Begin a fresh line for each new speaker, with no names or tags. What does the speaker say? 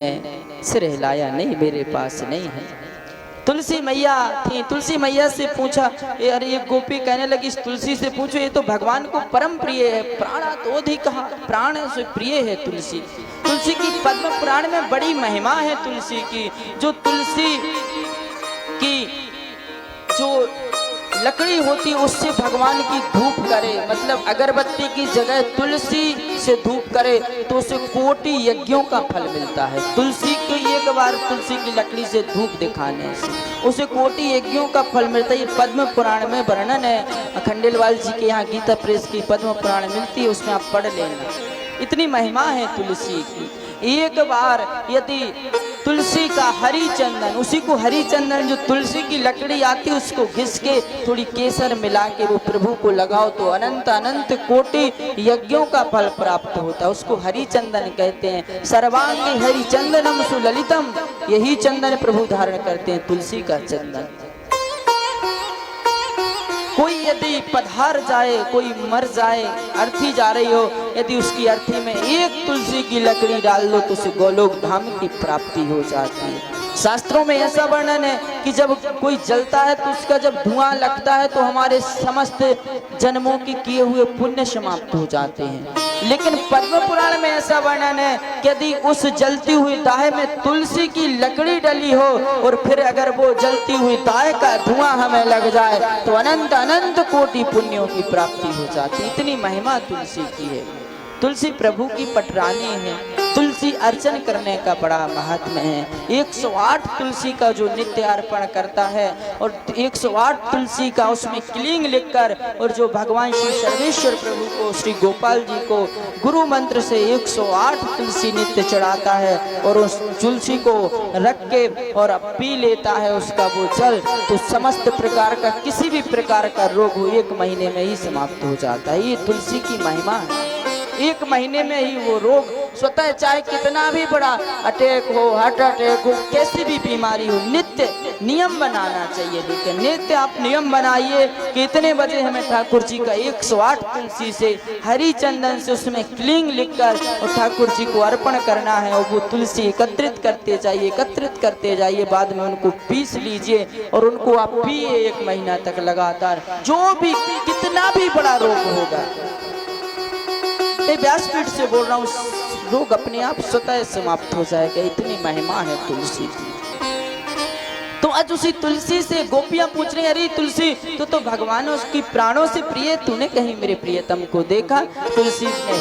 सिर हिलाया नहीं, मेरे पास नहीं है। तुलसी मैया थी, तुलसी मैया से पूछा, अरे ये गोपी कहने लगी इस तुलसी से पूछो, ये तो भगवान को परम प्रिय है, प्राणातोधि कहा, प्राण से प्रिय है तुलसी। तुलसी की पद्म पुराण में बड़ी महिमा है तुलसी की। जो तुलसी की जो लकड़ी होती उससे भगवान की धूप करे, मतलब अगरबत्ती की जगह तुलसी से धूप करे तो उसे कोटि यज्ञों का फल मिलता है। तुलसी को एक बार तुलसी की लकड़ी से धूप दिखाने से उसे कोटि यज्ञों का फल मिलता है। ये पद्म पुराण में वर्णन है, खंडेलवाल जी के यहाँ गीता प्रेस की पद्म पुराण मिलती है, उसमें आप पढ़ लेना। इतनी महिमा है तुलसी की। एक बार यदि तुलसी का हरी चंदन, उसी को हरी चंदन जो तुलसी की लकड़ी आती है उसको घिस के थोड़ी केसर मिला के वो प्रभु को लगाओ तो अनंत अनंत कोटि यज्ञों का फल प्राप्त होता है। उसको हरी चंदन कहते हैं। सर्वांगी हरि चंदनम सुललितम, यही चंदन प्रभु धारण करते हैं, तुलसी का चंदन। कोई यदि पधार जाए, कोई मर जाए, अर्थी जा रही हो, यदि उसकी अर्थी में एक तुलसी की लकड़ी डाल लो तो उसे गोलोक धाम की प्राप्ति हो जाती है। शास्त्रों में ऐसा वर्णन है कि जब कोई जलता है तो उसका जब धुआं लगता है तो हमारे समस्त जन्मों के किए हुए पुण्य समाप्त हो जाते हैं। लेकिन पद्म पुराण में ऐसा वर्णन है कि यदि उस जलती हुई दाह में तुलसी की लकड़ी डली हो और फिर अगर वो जलती हुई दाह का धुआं हमें लग जाए तो अनंत अनंत कोटि पुण्यों की प्राप्ति हो जाती। इतनी महिमा तुलसी की है। तुलसी प्रभु की पटरानी है। तुलसी अर्चन करने का बड़ा महात्म्य है। 108 तुलसी का जो नित्य अर्पण करता है और 108 तुलसी का उसमें क्लींग लिखकर और जो भगवान श्री सर्वेश्वर प्रभु को, श्री गोपाल जी को गुरु मंत्र से 108 तुलसी नित्य चढ़ाता है और उस तुलसी को रख के और पी लेता है उसका वो जल, तो समस्त प्रकार का किसी भी प्रकार का रोग हो 1 महीने में ही समाप्त हो जाता है। ये तुलसी की महिमा है। 1 महीने में ही वो रोग स्वतः, चाहे कितना भी बड़ा अटैक हो, हार्ट अटैक हो, कैसी भी बीमारी हो, नित्य नियम बनाना चाहिए। लेकिन नित्य आप नियम बनाइए कि इतने बजे हमें ठाकुर जी का 108 तुलसी से, हरी चंदन से उसमें क्लींग लिखकर और ठाकुर जी को अर्पण करना है। और वो तुलसी एकत्रित करते जाइए, बाद में उनको पीस लीजिए और उनको आप पिए 1 महीना तक लगातार। जो भी कितना भी बड़ा रोग होगा, व्यासपीठ से बोल रहा हूँ, रोग अपने आप स्वतः समाप्त हो जाएगा। इतनी महिमा है तुलसी की। तो आज उसी तुलसी से गोपियां पूछ रही, अरे तुलसी तो भगवान उसकी प्राणों से प्रिय, तूने कहीं मेरे प्रियतम को देखा? तुलसी ने